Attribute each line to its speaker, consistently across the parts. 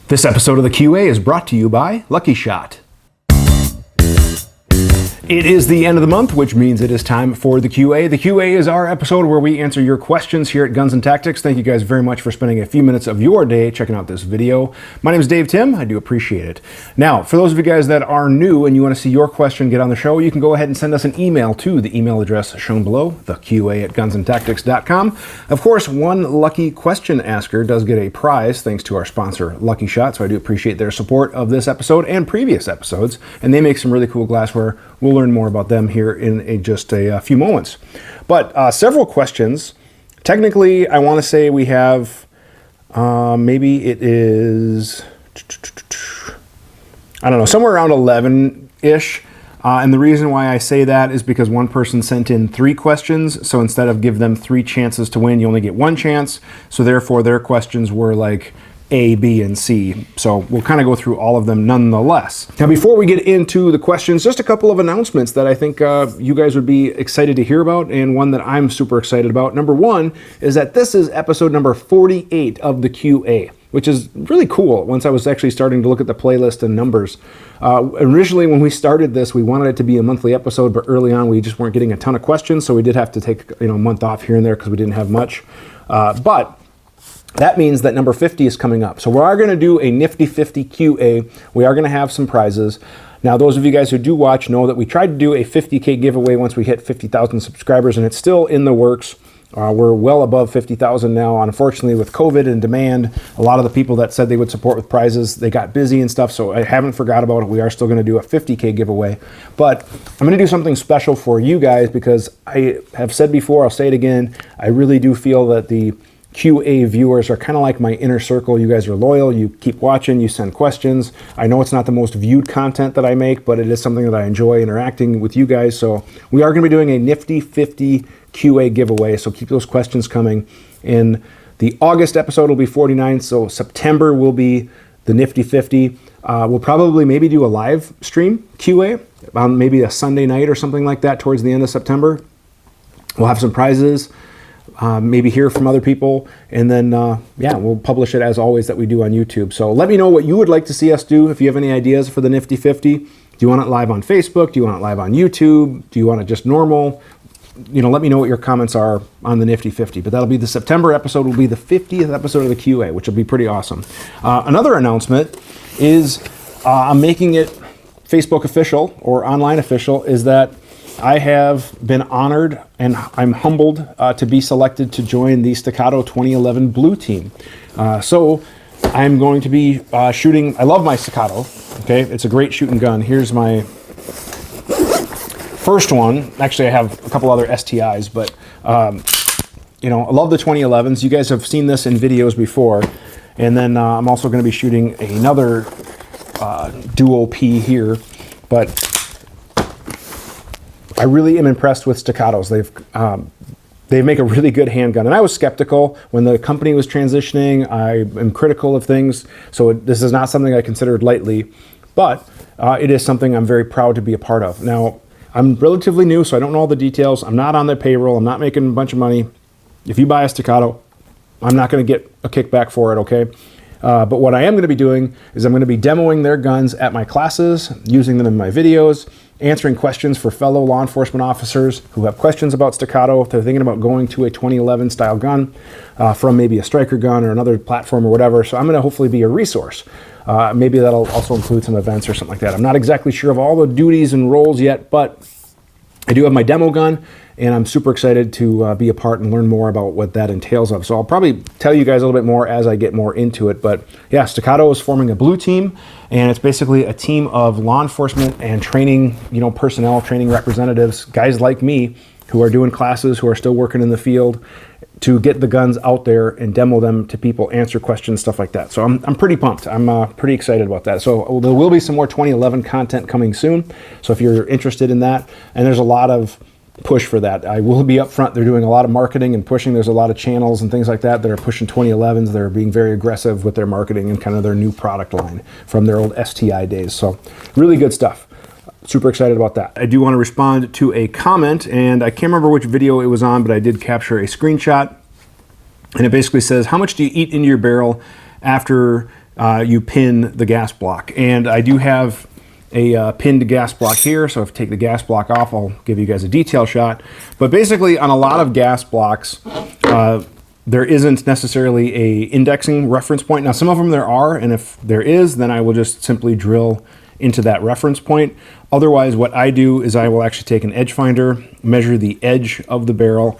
Speaker 1: This episode of the QA is brought to you by Lucky Shot. It is the end of the month, which means it is time for the QA. The QA is our episode where we answer your questions here at Guns and Tactics. Thank you guys very much for spending a few minutes of your day checking out this video. My name is Dave Tim. I do appreciate it. Now, for those of you guys that are new and you want to see your question get on the show, you can go ahead and send us an email to the email address shown below, theqa@gunsandtactics.com. Of course, one lucky question asker does get a prize thanks to our sponsor, Lucky Shot, so I do appreciate their support of this episode and previous episodes, and they make some really cool glassware. We'll learn more about them here in just a few moments. But several questions. Technically, I want to say we have, maybe it is, I don't know, somewhere around 11-ish. And the reason why I say that is because one person sent in 3 questions. So instead of give them 3 chances to win, you only get 1 chance. So therefore, their questions were like A, B, and C. So we'll kind of go through all of them nonetheless. Now, before we get into the questions, just a couple of announcements that I think you guys would be excited to hear about, and one that I'm super excited about. Number one is that this is episode number 48 of the QA, which is really cool once I was actually starting to look at the playlist and numbers. Originally, when we started this, we wanted it to be a monthly episode, but early on, we just weren't getting a ton of questions, so we did have to take a month off here and there because we didn't have much. But that means that number 50 is coming up. So we are going to do a nifty 50 QA. We are going to have some prizes. Now, those of you guys who do watch know that we tried to do a 50K giveaway once we hit 50,000 subscribers, and it's still in the works. We're well above 50,000 now. Unfortunately, with COVID and demand, a lot of the people that said they would support with prizes, they got busy and stuff, so I haven't forgot about it. We are still going to do a 50K giveaway. But I'm going to do something special for you guys because I have said before, I'll say it again, I really do feel that the QA viewers are kind of like my inner circle. You guys are loyal, you keep watching, you send questions. I know it's not the most viewed content that I make, but it is something that I enjoy interacting with you guys. So we are going to be doing a nifty 50 QA giveaway, so keep those questions coming. In the August episode will be 49, so September will be the nifty 50. We'll probably maybe do a live stream QA on maybe a Sunday night or something like that towards the end of September. We'll have some prizes. Maybe hear from other people, and then we'll publish it as always that we do on YouTube. So let me know what you would like to see us do. If you have any ideas for the Nifty 50, do you want it live on Facebook? Do you want it live on YouTube? Do you want it just normal? Let me know what your comments are on the Nifty 50. But that'll be the September episode. Will be the 50th episode of the QA, which will be pretty awesome. Another announcement is I'm making it Facebook official or online official. Is that I have been honored and I'm humbled to be selected to join the Staccato 2011 Blue Team. So I'm going to be shooting. I love my Staccato. Okay, it's a great shooting gun. Here's my first one. Actually, I have a couple other STIs, but I love the 2011s. You guys have seen this in videos before. And then I'm also going to be shooting another Duo P here, but I really am impressed with Staccatos. They make a really good handgun. And I was skeptical when the company was transitioning. I am critical of things. So this is not something I considered lightly, but it is something I'm very proud to be a part of. Now, I'm relatively new, so I don't know all the details. I'm not on their payroll. I'm not making a bunch of money. If you buy a Staccato, I'm not going to get a kickback for it, okay? But what I am going to be doing is I'm going to be demoing their guns at my classes, using them in my videos, answering questions for fellow law enforcement officers who have questions about Staccato. If they're thinking about going to a 2011 style gun from maybe a striker gun or another platform or whatever. So I'm going to hopefully be a resource. Maybe that'll also include some events or something like that. I'm not exactly sure of all the duties and roles yet, but I do have my demo gun, and I'm super excited to be a part and learn more about what that entails of. So I'll probably tell you guys a little bit more as I get more into it. But yeah, Staccato is forming a blue team, and it's basically a team of law enforcement and training, personnel, training representatives, guys like me who are doing classes, who are still working in the field, to get the guns out there and demo them to people, answer questions, stuff like that. So I'm pretty pumped. I'm pretty excited about that. So there will be some more 2011 content coming soon. So if you're interested in that, and there's a lot of push for that. I will be up front. They're doing a lot of marketing and pushing. There's a lot of channels and things like that that are pushing 2011s. They're being very aggressive with their marketing and kind of their new product line from their old STI days. So really good stuff. Super excited about that. I do want to respond to a comment, and I can't remember which video it was on, but I did capture a screenshot. And it basically says, how much do you eat into your barrel after you pin the gas block. And I do have a pinned gas block here, so if I take the gas block off, I'll give you guys a detail shot. But basically, on a lot of gas blocks, there isn't necessarily a indexing reference point. Now, some of them there are, and if there is, then I will just simply drill into that reference point. Otherwise, what I do is I will actually take an edge finder, measure the edge of the barrel,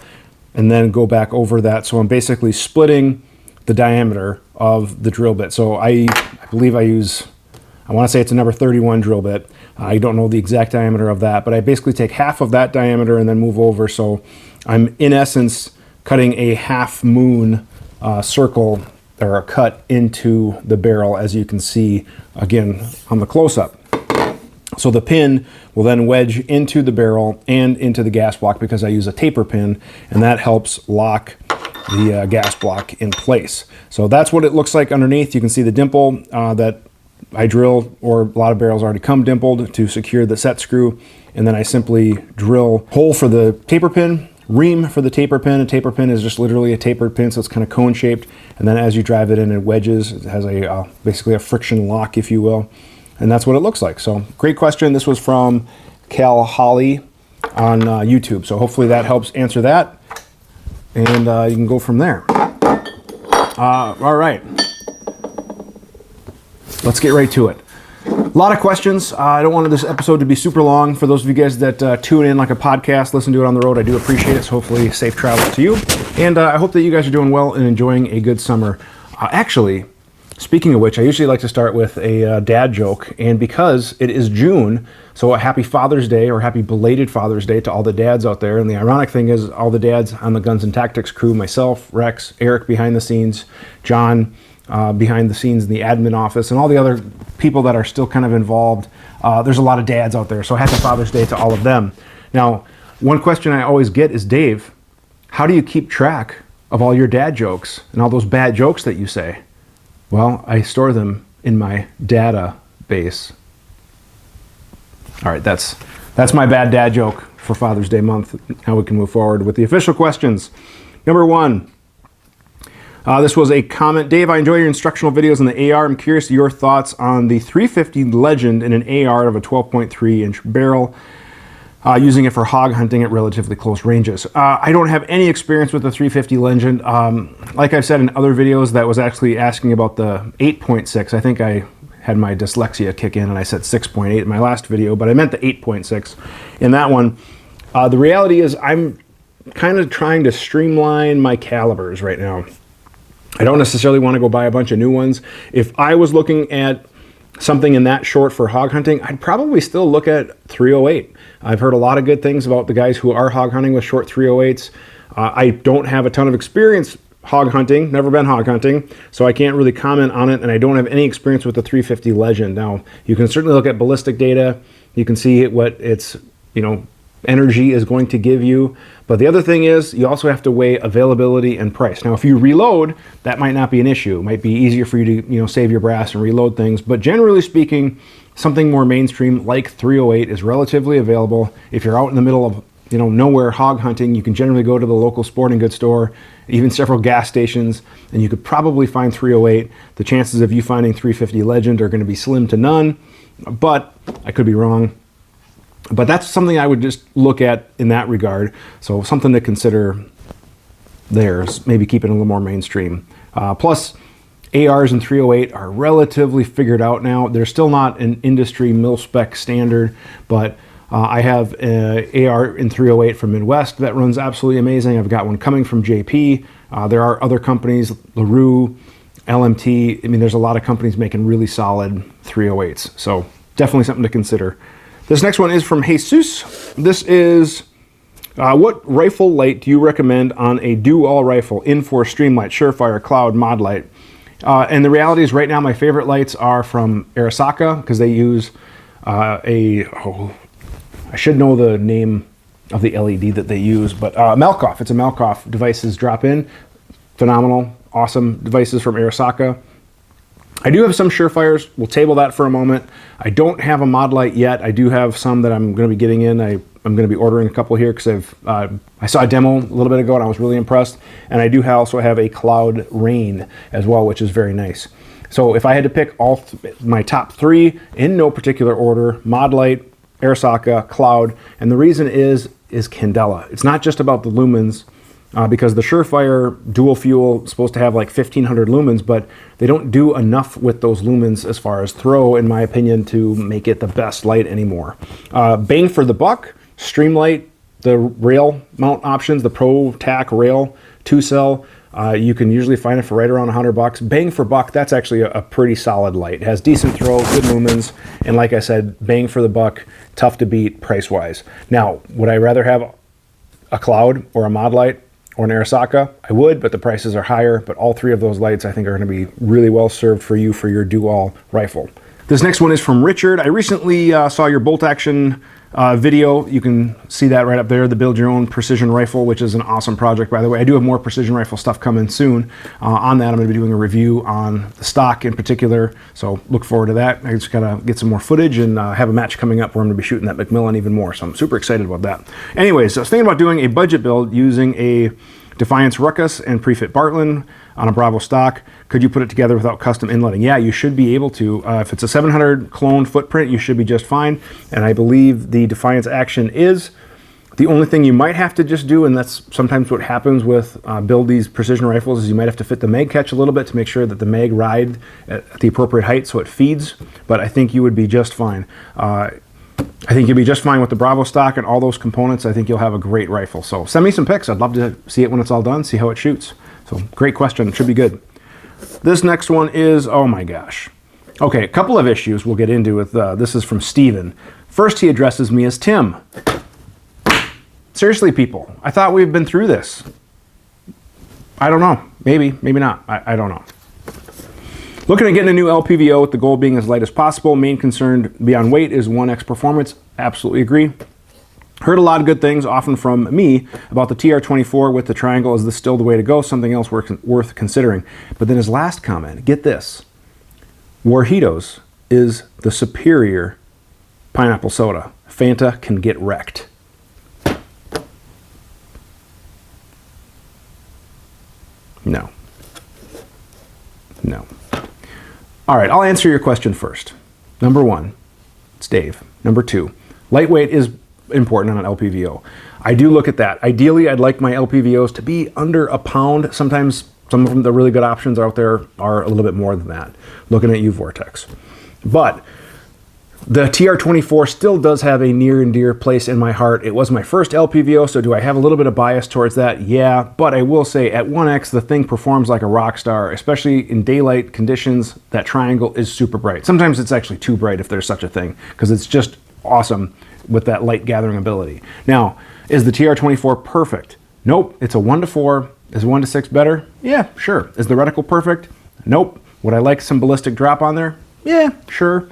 Speaker 1: and then go back over that. So I'm basically splitting the diameter of the drill bit. So I believe I want to say it's a number 31 drill bit. I don't know the exact diameter of that, but I basically take half of that diameter and then move over. So I'm in essence cutting a half moon circle or a cut into the barrel, as you can see again on the close-up. So the pin will then wedge into the barrel and into the gas block because I use a taper pin, and that helps lock the gas block in place. So that's what it looks like underneath. You can see the dimple that I drill, or a lot of barrels already come dimpled to secure the set screw, and then I simply drill hole for the taper pin, ream for the taper pin. A taper pin is just literally a tapered pin, so it's kind of cone shaped, and then as you drive it in, it wedges. It has a basically a friction lock, if you will, and that's what it looks like. So great question. This was from Cal Holly on YouTube, so hopefully that helps answer that, and you can go from there. All right, let's get right to it. A lot of questions. I don't want this episode to be super long. For those of you guys that tune in like a podcast, listen to it on the road, I do appreciate it. So hopefully safe travels to you. And I hope that you guys are doing well and enjoying a good summer. Actually, speaking of which, I usually like to start with a dad joke. And because it is June, so a happy Father's Day, or happy belated Father's Day to all the dads out there. And the ironic thing is all the dads on the Guns and Tactics crew, myself, Rex, Eric behind the scenes, John, behind the scenes in the admin office, and all the other people that are still kind of involved. There's a lot of dads out there, so happy Father's Day to all of them. Now, one question I always get is, Dave, how do you keep track of all your dad jokes and all those bad jokes that you say? Well, I store them in my database. All right, that's my bad dad joke for Father's Day month. Now we can move forward with the official questions. Number one. This was a comment. Dave, I enjoy your instructional videos on the AR. I'm curious your thoughts on the 350 Legend in an AR of a 12.3 inch barrel, using it for hog hunting at relatively close ranges. I don't have any experience with the 350 Legend. Like I've said in other videos, that was actually asking about the 8.6. I think I had my dyslexia kick in and I said 6.8 in my last video, but I meant the 8.6 in that one. The reality is I'm kind of trying to streamline my calibers right now. I don't necessarily want to go buy a bunch of new ones. If I was looking at something in that short for hog hunting, I'd probably still look at 308. I've heard a lot of good things about the guys who are hog hunting with short 308s. I don't have a ton of experience hog hunting, never been hog hunting, so I can't really comment on it, and I don't have any experience with the 350 Legend. Now, you can certainly look at ballistic data. You can see what its, energy is going to give you. But the other thing is you also have to weigh availability and price. Now, if you reload, that might not be an issue. It might be easier for you to, save your brass and reload things. But generally speaking, something more mainstream like 308 is relatively available. If you're out in the middle of, nowhere hog hunting, you can generally go to the local sporting goods store, even several gas stations, and you could probably find 308. The chances of you finding 350 Legend are going to be slim to none, but I could be wrong. But that's something I would just look at in that regard. So something to consider there is maybe keeping it a little more mainstream. Plus, ARs in 308 are relatively figured out now. They're still not an industry mil-spec standard, but I have an AR in 308 from Midwest that runs absolutely amazing. I've got one coming from JP. There are other companies, LaRue, LMT. There's a lot of companies making really solid 308s. So definitely something to consider. This next one is from Jesus. This is, what rifle light do you recommend on a do-all rifle? In-for Streamlight, Surefire, Cloud, Mod Light. And the reality is right now my favorite lights are from Arisaka because they use I should know the name of the LED that they use, but Malkoff. It's a Malkoff devices drop-in. Phenomenal, awesome devices from Arisaka. I do have some Surefires. We'll table that for a moment. I don't have a Mod Light yet. I do have some that I'm going to be getting in. I'm going to be ordering a couple here because I saw a demo a little bit ago and I was really impressed. And I do also have a Cloud Rain as well, which is very nice. So if I had to pick my top 3 in no particular order, Mod Light, Arisaka, Cloud, and the reason is Candela. It's not just about the lumens, because the Surefire dual fuel is supposed to have like 1500 lumens, but they don't do enough with those lumens as far as throw, in my opinion, to make it the best light anymore. Bang for the buck, Streamlight, the rail mount options, the Pro Tac rail 2-cell, you can usually find it for right around $100. Bang for buck, that's actually a pretty solid light. It has decent throw, good lumens, and like I said, bang for the buck, tough to beat price-wise. Now, would I rather have a Cloud or a Mod Light or an Arisaka? I would, but the prices are higher. But all 3 of those lights I think are going to be really well served for you for your do-all rifle. This next one is from Richard. I recently saw your bolt action video. You can see that right up there, the Build Your Own Precision Rifle, which is an awesome project, by the way. I do have more precision rifle stuff coming soon. On that, I'm going to be doing a review on the stock in particular, so look forward to that. I just got to get some more footage and have a match coming up where I'm going to be shooting that Macmillan even more, so I'm super excited about that. Anyways, I was thinking about doing a budget build using a Defiance Ruckus and Prefit Bartlein on a Bravo stock. Could you put it together without custom inletting? Yeah, you should be able to. If it's a 700 clone footprint, you should be just fine. And I believe the Defiance action is. The only thing you might have to just do, and that's sometimes what happens with build these precision rifles, is you might have to fit the mag catch a little bit to make sure that the mag ride at the appropriate height so it feeds. But I think you would be just fine. I think you'll be just fine with the Bravo stock and all those components. I think you'll have a great rifle. So send me some pics. I'd love to see it when it's all done, see how it shoots. So great question. It should be good. This next one is, oh my gosh. Okay, a couple of issues we'll get into with, this is from Steven. First, he addresses me as Tim. Seriously, people, I thought we've been through this. I don't know. Maybe, maybe not. I don't know. Looking at getting a new LPVO with the goal being as light as possible. Main concern beyond weight is 1X performance. Absolutely agree. Heard a lot of good things, often from me, about the TR24 with the triangle. Is this still the way to go? Something else worth considering. But then his last comment, get this. Warjitos is the superior pineapple soda. Fanta can get wrecked. No. No. All right, I'll answer your question first. Number 1, it's Dave. Number 2, lightweight is important on an LPVO. I do look at that. Ideally, I'd like my LPVOs to be under a pound. Sometimes some of them, the really good options out there are a little bit more than that. Looking at you, Vortex. But the TR24 still does have a near and dear place in my heart. It was my first LPVO, so do I have a little bit of bias towards that? Yeah, but I will say at 1X, the thing performs like a rock star, especially in daylight conditions. That triangle is super bright. Sometimes it's actually too bright if there's such a thing, because it's just awesome with that light gathering ability. Now, is the TR24 perfect? Nope, it's a 1 to 4. Is 1 to 6 better? Yeah, sure. Is the reticle perfect? Nope. Would I like some ballistic drop on there? Yeah, sure.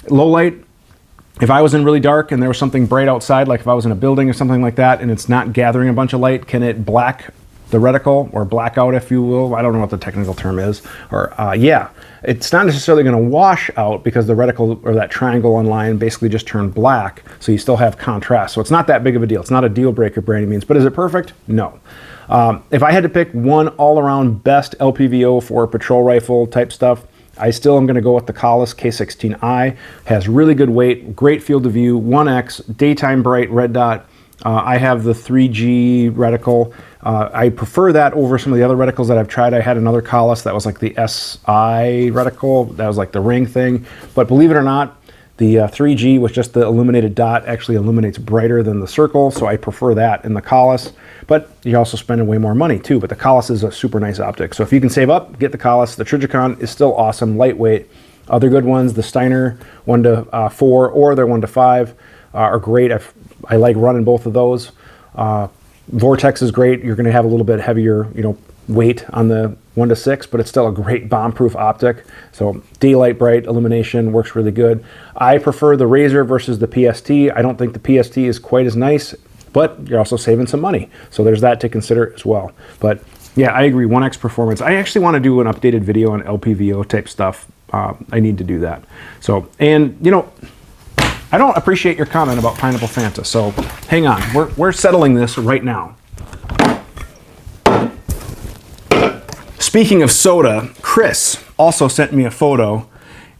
Speaker 1: Low light, if I was in really dark and there was something bright outside, like if I was in a building or something like that, and it's not gathering a bunch of light, can it black the reticle, or blackout, if you will? I don't know what the technical term is. Or yeah, it's not necessarily going to wash out because the reticle or that triangle on line basically just turned black, so you still have contrast. So it's not that big of a deal. It's not a deal breaker by any means, but is it perfect? No. If I had to pick one all-around best LPVO for patrol rifle type stuff, I still am going to go with the Collis K16I. Has really good weight, great field of view, 1X, daytime bright red dot. I have the 3G reticle. I prefer that over some of the other reticles that I've tried. I had another Collis that was like the SI reticle. That was like the ring thing. But believe it or not, the 3G with just the illuminated dot actually illuminates brighter than the circle, so I prefer that in the Collis. But you're also spending way more money too, but the Collis is a super nice optic. So if you can save up, get the Collis. The Trijicon is still awesome, lightweight. Other good ones, the Steiner 1 to 4 or their 1 to 5 are great. I like running both of those. Vortex is great. You're gonna have a little bit heavier, weight on the 1 to 6, but it's still a great bomb-proof optic. So daylight bright illumination works really good. I prefer the Razor versus the PST. I don't think the PST is quite as nice, but you're also saving some money. So there's that to consider as well. But yeah, I agree, 1X performance. I actually want to do an updated video on LPVO type stuff. I need to do that. So, and I don't appreciate your comment about Pineapple Fanta, so hang on. We're settling this right now. Speaking of soda, Chris also sent me a photo,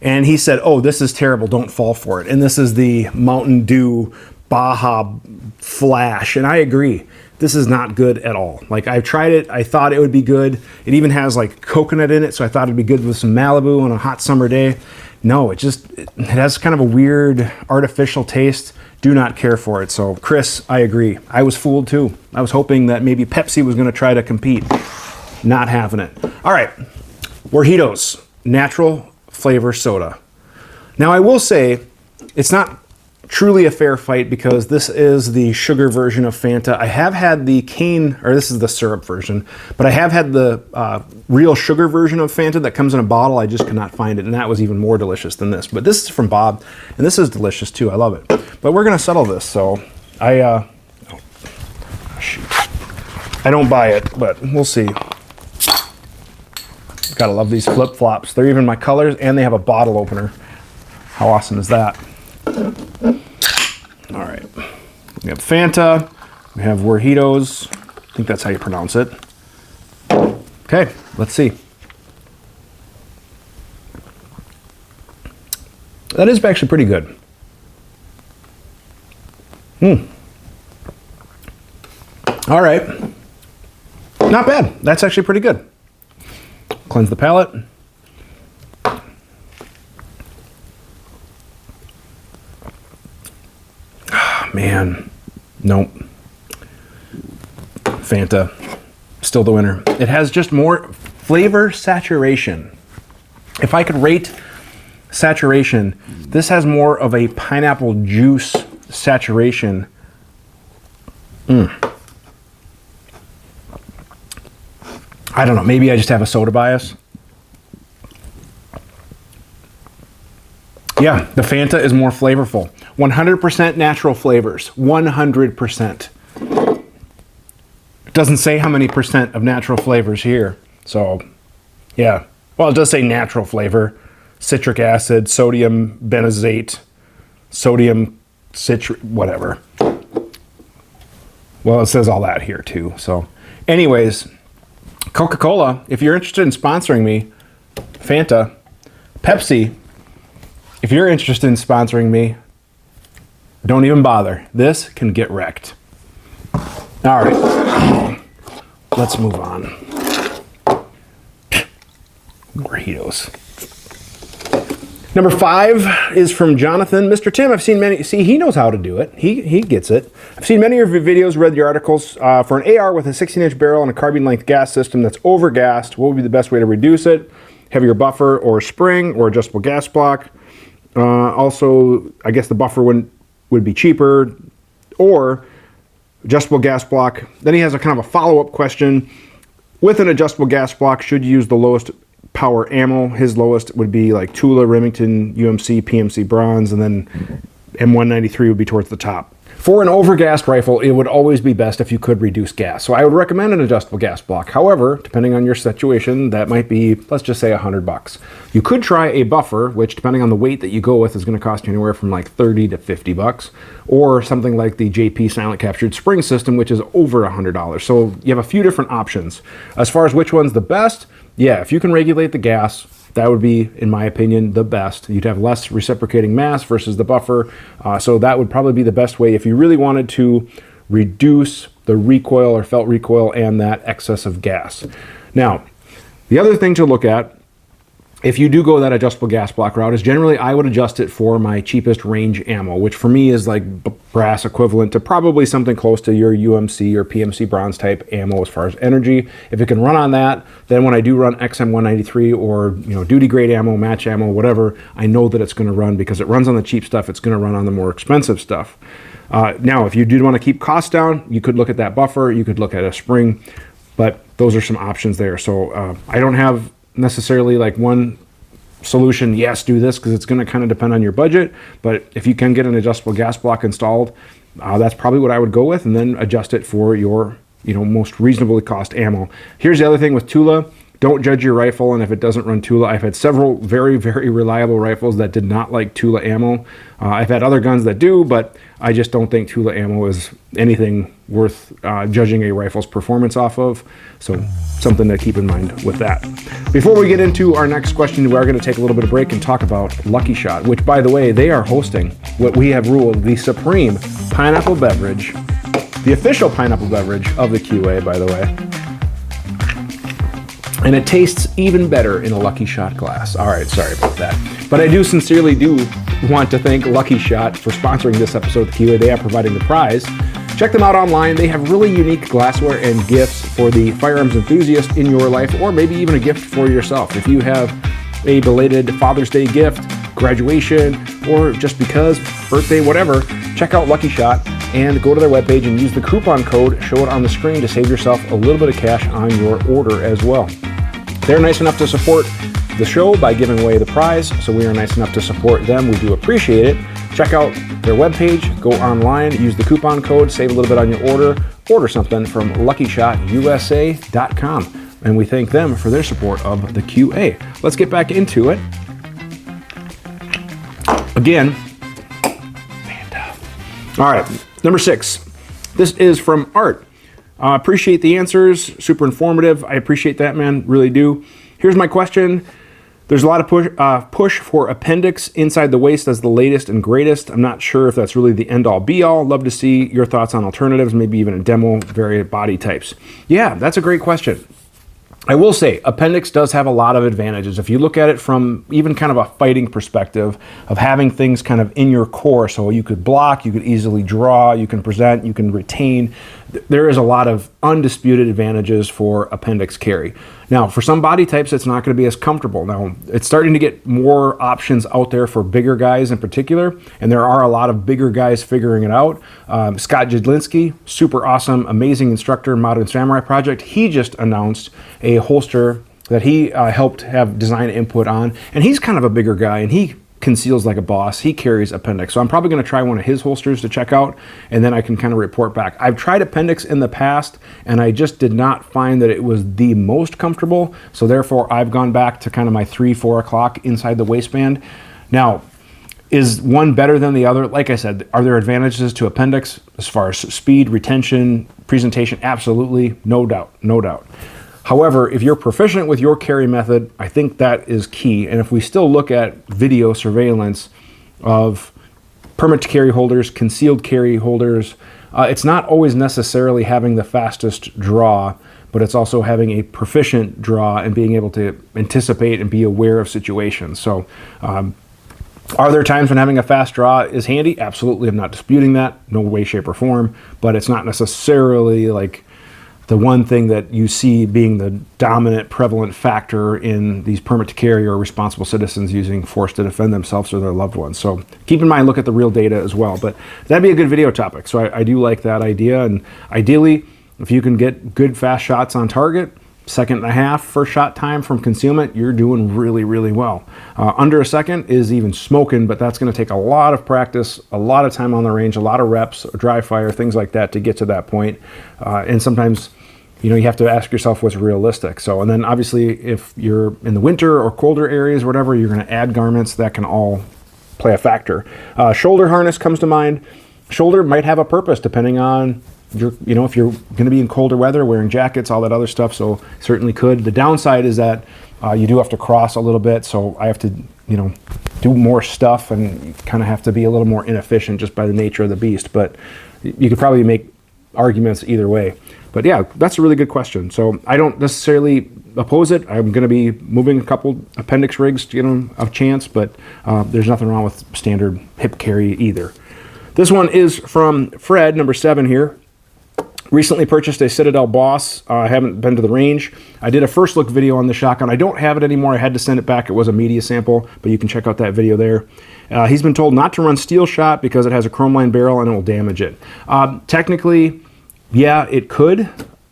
Speaker 1: and he said, oh, this is terrible, don't fall for it. And this is the Mountain Dew Baja Flash, and I agree. This is not good at all. Like, I've tried it, I thought it would be good. It even has like coconut in it, so I thought it'd be good with some Malibu on a hot summer day. No, it has kind of a weird artificial taste. Do not care for it. So Chris, I agree. I was fooled too. I was hoping that maybe Pepsi was going to try to compete. Not having it. All right, Warjitos natural flavor soda. Now I will say it's not truly a fair fight because this is the sugar version of Fanta. I have had the cane, or this is the syrup version, but I have had the real sugar version of Fanta that comes in a bottle. I just could not find it, and that was even more delicious than this. But this is from Bob, and this is delicious too. I love it. But we're gonna settle this, so shoot. I don't buy it, but we'll see. Gotta love these flip-flops. They're even my colors, and they have a bottle opener. How awesome is that? All right, we have Fanta, we have Warjitos. I think that's how you pronounce it. Okay, let's see. That is actually pretty good. All right, not bad. That's actually pretty good. Cleanse the palate. Man, nope. Fanta, still the winner. It has just more flavor saturation. If I could rate saturation, this has more of a pineapple juice saturation. I don't know, maybe I just have a soda bias. Yeah, the Fanta is more flavorful. 100% natural flavors, 100%. It doesn't say how many percent of natural flavors here. So, yeah. Well, it does say natural flavor. Citric acid, sodium benzoate, sodium citric, whatever. Well, it says all that here too. So, anyways, Coca-Cola, if you're interested in sponsoring me, Fanta, Pepsi, if you're interested in sponsoring me, don't even bother. This can get wrecked. All right, let's move on. Warjitos. Number 5 is from Jonathan. Mr. Tim, I've seen many, see, he knows how to do it. He gets it. I've seen many of your videos, read your articles. For an AR with a 16-inch barrel and a carbine length gas system that's overgassed, what would be the best way to reduce it? Heavier buffer or spring or adjustable gas block? Also, I guess the buffer would be cheaper, or adjustable gas block. Then he has a kind of a follow-up question. With an adjustable gas block, should you use the lowest power ammo? His lowest would be like Tula, Remington, UMC, PMC Bronze, and then M193 would be towards the top. For an overgassed rifle, it would always be best if you could reduce gas. So I would recommend an adjustable gas block. However, depending on your situation, that might be, let's just say $100. You could try a buffer, which depending on the weight that you go with is going to cost you anywhere from like 30 to $50, or something like the JP Silent Captured Spring System, which is over $100. So you have a few different options. As far as which one's the best, yeah, if you can regulate the gas, that would be, in my opinion, the best. You'd have less reciprocating mass versus the buffer. So that would probably be the best way if you really wanted to reduce the recoil or felt recoil and that excess of gas. Now, the other thing to look at, if you do go that adjustable gas block route, is generally I would adjust it for my cheapest range ammo, which for me is like brass equivalent to probably something close to your UMC or PMC Bronze type ammo as far as energy. If it can run on that, then when I do run XM193 or duty grade ammo, match ammo, whatever, I know that it's going to run because it runs on the cheap stuff. It's going to run on the more expensive stuff. Now, if you do want to keep costs down, you could look at that buffer. You could look at a spring, but those are some options there. So I don't have necessarily like one solution, yes, do this, because it's going to kind of depend on your budget. But if you can get an adjustable gas block installed, that's probably what I would go with, and then adjust it for your most reasonably cost ammo. Here's the other thing with Tula. don't judge your rifle, and if it doesn't run Tula, I've had several very, very reliable rifles that did not like Tula ammo. I've had other guns that do, but I just don't think Tula ammo is anything worth judging a rifle's performance off of. So something to keep in mind with that. Before we get into our next question, we are going to take a little bit of break and talk about Lucky Shot, which, by the way, they are hosting what we have ruled the supreme pineapple beverage, the official pineapple beverage of the QA, by the way. And it tastes even better in a Lucky Shot glass. All right, sorry about that. But I sincerely do want to thank Lucky Shot for sponsoring this episode of the QA. They are providing the prize. Check them out online. They have really unique glassware and gifts for the firearms enthusiast in your life, or maybe even a gift for yourself. If you have a belated Father's Day gift, graduation, or just because, birthday, whatever, check out Lucky Shot and go to their webpage and use the coupon code, show it on the screen to save yourself a little bit of cash on your order as well. They're nice enough to support the show by giving away the prize, so we are nice enough to support them. We do appreciate it. Check out their webpage, go online, use the coupon code, save a little bit on your order something from LuckyShotUSA.com. And we thank them for their support of the QA. Let's get back into it. Again, all right, number 6. This is from Art. Appreciate the answers, super informative. I appreciate that, man, really do. Here's my question. There's a lot of push for Appendix inside the waist as the latest and greatest. I'm not sure if that's really the end-all be-all. Love to see your thoughts on alternatives, maybe even a demo, varied body types. Yeah, that's a great question. I will say Appendix does have a lot of advantages. If you look at it from even kind of a fighting perspective of having things kind of in your core, so you could block, you could easily draw, you can present, you can retain. There is a lot of undisputed advantages for Appendix carry. Now, for some body types, it's not going to be as comfortable. Now, it's starting to get more options out there for bigger guys in particular, and there are a lot of bigger guys figuring it out. Scott Jedlinski, super awesome, amazing instructor in Modern Samurai Project. He just announced a holster that he helped have design input on, and he's kind of a bigger guy, and he conceals like a boss. He carries Appendix. So I'm probably going to try one of his holsters to check out, and then I can kind of report back. I've tried Appendix in the past, and I just did not find that it was the most comfortable. So therefore, I've gone back to kind of my 3-4 o'clock inside the waistband. Now, is one better than the other? Like I said, are there advantages to Appendix as far as speed, retention, presentation? Absolutely, no doubt, no doubt. However, if you're proficient with your carry method, I think that is key. And if we still look at video surveillance of permit to carry holders, concealed carry holders, it's not always necessarily having the fastest draw, but it's also having a proficient draw and being able to anticipate and be aware of situations. So are there times when having a fast draw is handy? Absolutely, I'm not disputing that, no way, shape, or form, but it's not necessarily like the one thing that you see being the dominant, prevalent factor in these permit to carry or responsible citizens using force to defend themselves or their loved ones. So keep in mind, look at the real data as well. But that'd be a good video topic. So I do like that idea. And ideally, if you can get good fast shots on target, 1.5 seconds first shot time from concealment, you're doing really, really well. Under 1 second is even smoking, but that's going to take a lot of practice, a lot of time on the range, a lot of reps, dry fire, things like that to get to that point. And sometimes, you know, you have to ask yourself what's realistic. So, and then obviously if you're in the winter or colder areas, whatever, you're going to add garments that can all play a factor. Shoulder harness comes to mind. Shoulder might have a purpose depending on you know, if you're going to be in colder weather, wearing jackets, all that other stuff. So certainly could. The downside is that you do have to cross a little bit. So I have to, you know, do more stuff and kind of have to be a little more inefficient just by the nature of the beast. But you could probably make arguments either way. But yeah, that's a really good question. So I don't necessarily oppose it. I'm going to be moving a couple Appendix rigs to get them a chance, but there's nothing wrong with standard hip carry either. This one is from Fred, number 7 here. Recently purchased a Citadel Boss. I haven't been to the range. I did a first look video on the shotgun. I don't have it anymore. I had to send it back. It was a media sample, but you can check out that video there. He's been told not to run steel shot because it has a chrome line barrel and it will damage it. Technically, yeah, it could.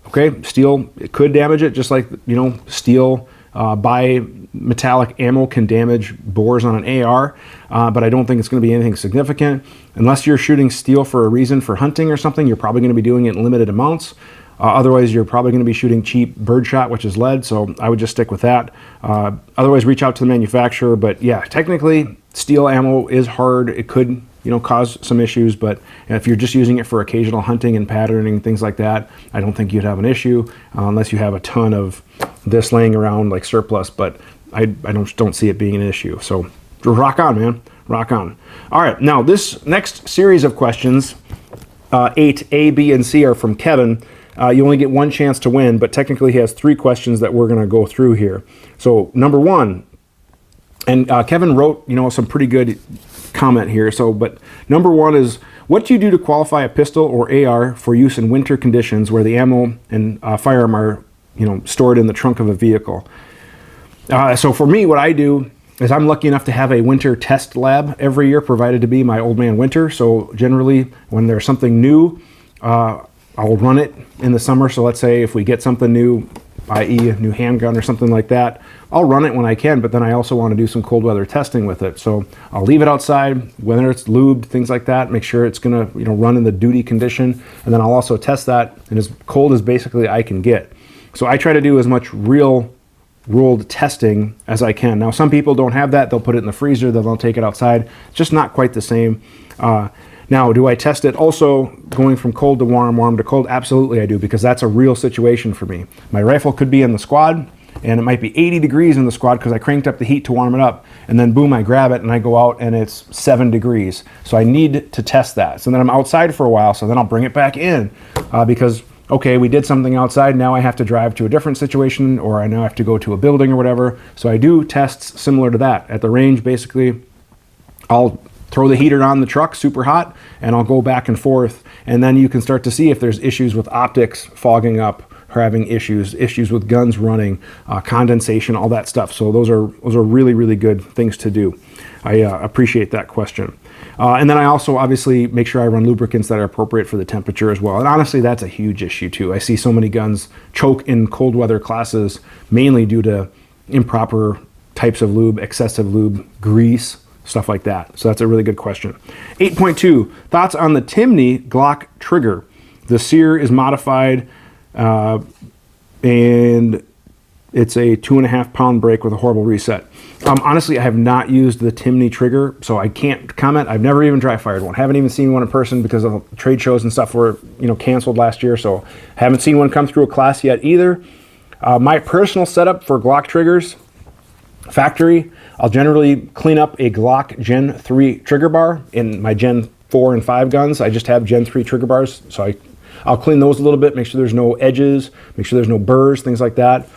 Speaker 1: Okay, steel, it could damage it, just like, you know, steel bi-metallic ammo can damage bores on an AR, but I don't think it's going to be anything significant. Unless you're shooting steel for a reason, for hunting or something, you're probably going to be doing it in limited amounts. Otherwise, you're probably going to be shooting cheap birdshot, which is lead, so I would just stick with that. Otherwise, reach out to the manufacturer. But yeah, technically, steel ammo is hard. It could, cause some issues, but if you're just using it for occasional hunting and patterning, things like that, I don't think you'd have an issue unless you have a ton of this laying around like surplus, but I don't see it being an issue. So rock on, man. Rock on. All right, now this next series of questions, 8, A, B, and C, are from Kevin. You only get one chance to win, but technically he has 3 questions that we're going to go through here. So number 1, and Kevin wrote, some pretty good comment here. But number 1 is, what do you do to qualify a pistol or AR for use in winter conditions where the ammo and firearm are, stored in the trunk of a vehicle? So for me, what I do is I'm lucky enough to have a winter test lab every year provided to be my Old Man Winter. So generally, when there's something new, I'll run it in the summer. So let's say if we get something new, i.e. a new handgun or something like that, I'll run it when I can, but then I also want to do some cold weather testing with it. So I'll leave it outside, whether it's lubed, things like that, make sure it's going to run in the duty condition, and then I'll also test that in as cold as basically I can get. So I try to do as much real world testing as I can. Now, some people don't have that. They'll put it in the freezer, then they'll take it outside. It's just not quite the same. Now, do I test it also going from cold to warm, warm to cold? Absolutely I do, because that's a real situation for me. My rifle could be in the squad, and it might be 80 degrees in the squad because I cranked up the heat to warm it up, and then boom, I grab it and I go out and it's 7 degrees. So I need to test that. So then I'm outside for a while, so then I'll bring it back in because, okay, we did something outside, now I have to drive to a different situation, or I now have to go to a building or whatever. So I do tests similar to that. At the range, basically, I'll throw the heater on the truck super hot, and I'll go back and forth, and then you can start to see if there's issues with optics fogging up or having issues with guns running, condensation, all that stuff. So those are really, really good things to do. I appreciate that question. And then I also obviously make sure I run lubricants that are appropriate for the temperature as well. And honestly, that's a huge issue too. I see so many guns choke in cold weather classes, mainly due to improper types of lube, excessive lube, grease, stuff like that. So that's a really good question. 8.2, thoughts on the Chimney Glock trigger. The sear is modified and it's a 2.5 pound break with a horrible reset. Honestly, I have not used the Chimney trigger, so I can't comment. I've never even dry fired one. Haven't even seen one in person because of trade shows and stuff were canceled last year, so haven't seen one come through a class yet either. My personal setup for Glock triggers, factory, I'll generally clean up a Glock Gen 3 trigger bar. In my Gen 4 and 5 guns, I just have Gen 3 trigger bars, so I'll clean those a little bit, make sure there's no edges, make sure there's no burrs, things like that.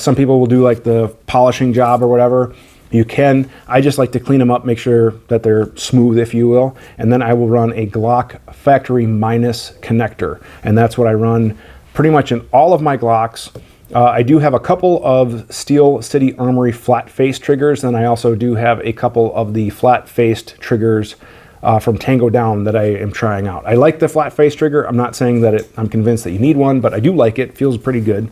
Speaker 1: Some people will do like the polishing job or whatever. You can. I just like to clean them up, make sure that they're smooth, if you will. And then I will run a Glock factory minus connector. And that's what I run pretty much in all of my Glocks. I do have a couple of Steel City Armory flat-faced triggers, and I also do have a couple of the flat-faced triggers from Tango Down that I am trying out. I like the flat-faced trigger. I'm not saying that I'm convinced that you need one, but I do like it. It feels pretty good.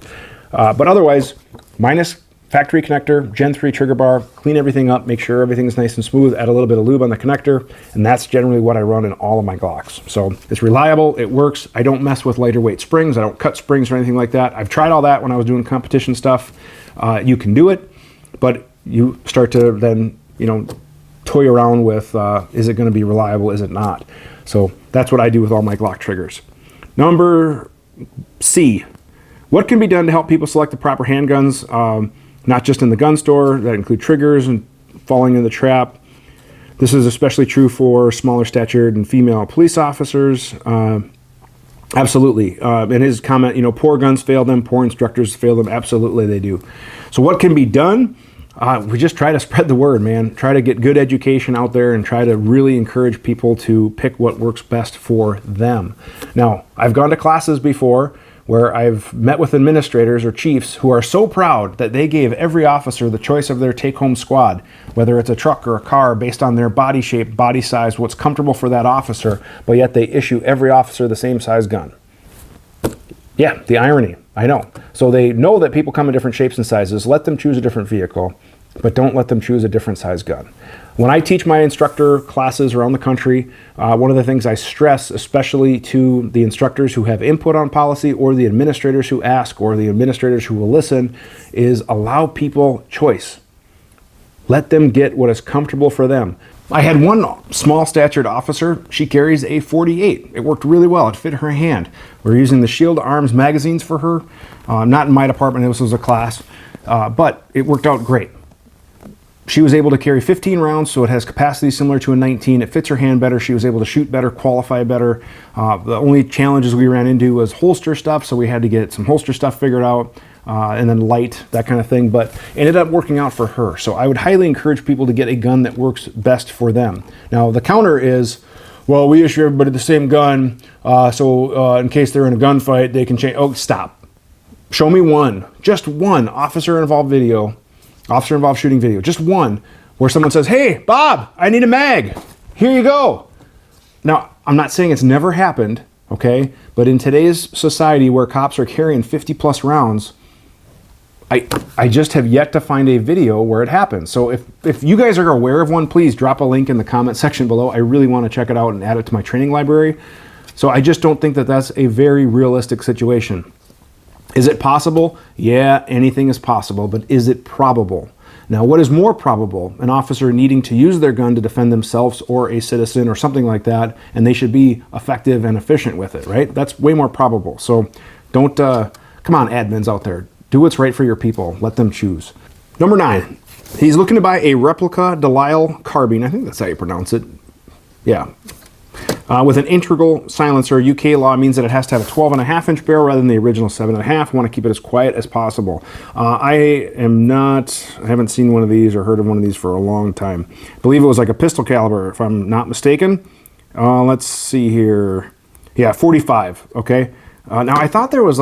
Speaker 1: But otherwise, minus factory connector, Gen 3 trigger bar, clean everything up, make sure everything's nice and smooth, add a little bit of lube on the connector, and that's generally what I run in all of my Glocks. So it's reliable, it works. I don't mess with lighter weight springs, I don't cut springs or anything like that. I've tried all that when I was doing competition stuff. You can do it, but you start to then, toy around with, is it gonna be reliable, is it not? So that's what I do with all my Glock triggers. Number C, what can be done to help people select the proper handguns? Not just in the gun store, that include triggers and falling in the trap. This is especially true for smaller statured and female police officers. Absolutely. In his comment, poor guns fail them, poor instructors fail them. Absolutely they do. So what can be done? We just try to spread the word, man. Try to get good education out there and try to really encourage people to pick what works best for them. Now, I've gone to classes before where I've met with administrators or chiefs who are so proud that they gave every officer the choice of their take-home squad, whether it's a truck or a car, based on their body shape, body size, what's comfortable for that officer, but yet they issue every officer the same size gun. Yeah, the irony, I know. So they know that people come in different shapes and sizes. Let them choose a different vehicle. but don't let them choose a different size gun. When I teach my instructor classes around the country, one of the things I stress, especially to the instructors who have input on policy or the administrators who ask or the administrators who will listen, is allow people choice. Let them get what is comfortable for them. I had one small statured officer. She carries a .48. It worked really well. It fit her hand. We're using the Shield Arms magazines for her. Not in my department, this was a class, but it worked out great. She was able to carry 15 rounds, so it has capacity similar to a 19. It fits her hand better. She was able to shoot better, qualify better. The only challenges we ran into was holster stuff, so we had to get some holster stuff figured out, and then light, that kind of thing, but it ended up working out for her. So I would highly encourage people to get a gun that works best for them. Now, the counter is, well, we issue everybody the same gun, so in case they're in a gunfight, they can change. Oh, stop. Show me one, just one officer-involved video, officer-involved shooting video, just one, where someone says, hey, Bob, I need a mag. Here you go. Now, I'm not saying it's never happened, okay? But in today's society where cops are carrying 50 plus rounds, I just have yet to find a video where it happens. So if you guys are aware of one, please drop a link in the comment section below. I really want to check it out and add it to my training library. So I just don't think that that's a very realistic situation. Is it possible? Yeah, anything is possible, but is it probable? Now, what is more probable? An officer needing to use their gun to defend themselves or a citizen or something like that, and they should be effective and efficient with it, right? That's way more probable. So don't, come on, admins out there. Do what's right for your people. Let them choose. Number 9, he's looking to buy a replica Delisle Carbine. I think that's how you pronounce it. Yeah. With an integral silencer. UK law means that it has to have a 12.5-inch barrel rather than the original 7.5. Want to keep it as quiet as possible. I haven't seen one of these or heard of one of these for a long time. I believe it was like a pistol caliber, if I'm not mistaken. Let's see here. Yeah, 45, okay. Now I thought there was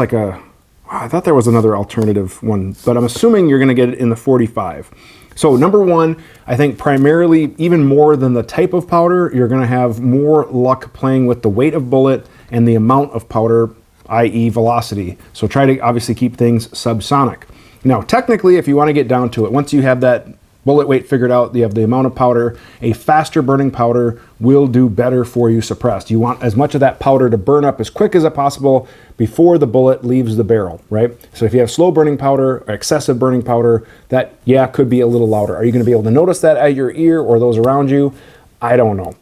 Speaker 1: another alternative one, but I'm assuming you're going to get it in the 45. So number 1, I think primarily, even more than the type of powder, you're going to have more luck playing with the weight of bullet and the amount of powder, i.e. velocity. So try to obviously keep things subsonic. Now, technically, if you want to get down to it, once you have that bullet weight figured out, you have the amount of powder, a faster burning powder will do better for you suppressed. You want as much of that powder to burn up as quick as possible before the bullet leaves the barrel, right? So if you have slow burning powder or excessive burning powder, that, yeah, could be a little louder. Are you going to be able to notice that at your ear or those around you? I don't know.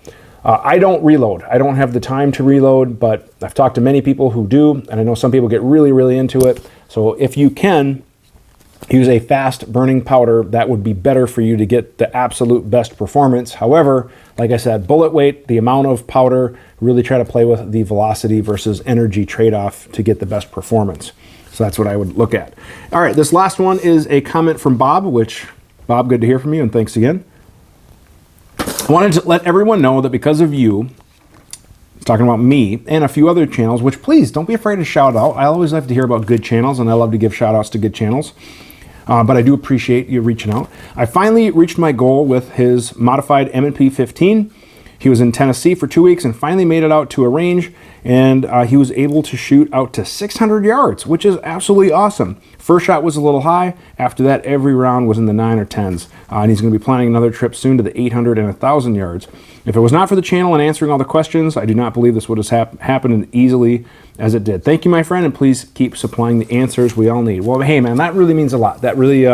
Speaker 1: I don't reload. I don't have the time to reload, but I've talked to many people who do, and I know some people get really, really into it. So if you can use a fast burning powder, that would be better for you to get the absolute best performance. However, like I said, bullet weight, the amount of powder, really try to play with the velocity versus energy trade-off to get the best performance. So that's what I would look at. All right, this last one is a comment from Bob, which, Bob, good to hear from you, and thanks again. I wanted to let everyone know that because of you, talking about me and a few other channels, which please don't be afraid to shout out. I always love to hear about good channels, and I love to give shout outs to good channels. But I do appreciate you reaching out. I finally reached my goal with his modified M&P 15. He was in Tennessee for 2 weeks and finally made it out to a range, and he was able to shoot out to 600 yards, which is absolutely awesome. First shot was a little high. After that, every round was in the 9 or 10s. And he's going to be planning another trip soon to the 800 and 1,000 yards. If it was not for the channel and answering all the questions, I do not believe this would have happened easily as it did. Thank you, my friend, and please keep supplying the answers we all need. Well, hey, man, that really means a lot. That really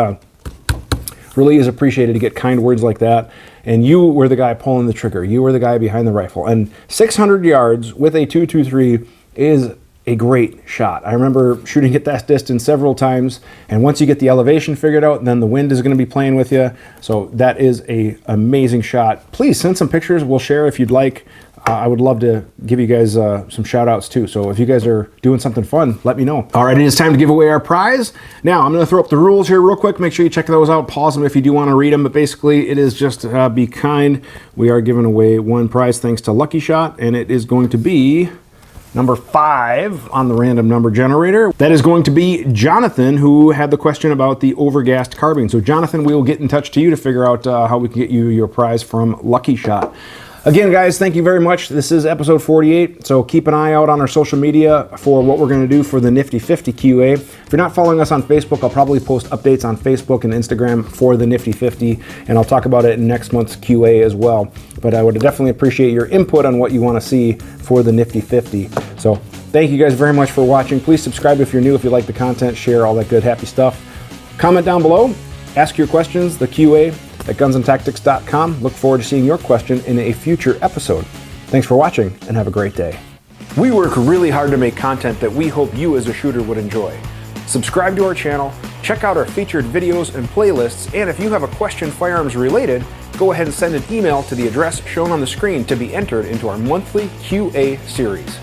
Speaker 1: is appreciated to get kind words like that. And you were the guy pulling the trigger. You were the guy behind the rifle. And 600 yards with a .223 is a great shot. I remember shooting at that distance several times, and once you get the elevation figured out, then the wind is going to be playing with you. So that is an amazing shot. Please send some pictures. We'll share if you'd like. I would love to give you guys some shout outs too. So if you guys are doing something fun, let me know. All right, it is time to give away our prize. Now I'm going to throw up the rules here real quick. Make sure you check those out. Pause them if you do want to read them. But basically it is just be kind. We are giving away one prize thanks to Lucky Shot, and it is going to be number 5 on the random number generator. That is going to be Jonathan, who had the question about the overgassed carbine. So Jonathan, we will get in touch to you to figure out how we can get you your prize from Lucky Shot. Again, guys, thank you very much. This is episode 48, so keep an eye out on our social media for what we're going to do for the Nifty 50 QA. If you're not following us on Facebook, I'll probably post updates on Facebook and Instagram for the Nifty 50, and I'll talk about it in next month's QA as well. But I would definitely appreciate your input on what you want to see for the Nifty 50. So thank you guys very much for watching. Please subscribe if you're new, if you like the content, share all that good, happy stuff. Comment down below, ask your questions, the QA at gunsandtactics.com. Look forward to seeing your question in a future episode. Thanks for watching and have a great day. We work really hard to make content that we hope you as a shooter would enjoy. Subscribe to our channel, check out our featured videos and playlists, and if you have a question firearms related, go ahead and send an email to the address shown on the screen to be entered into our monthly QA series.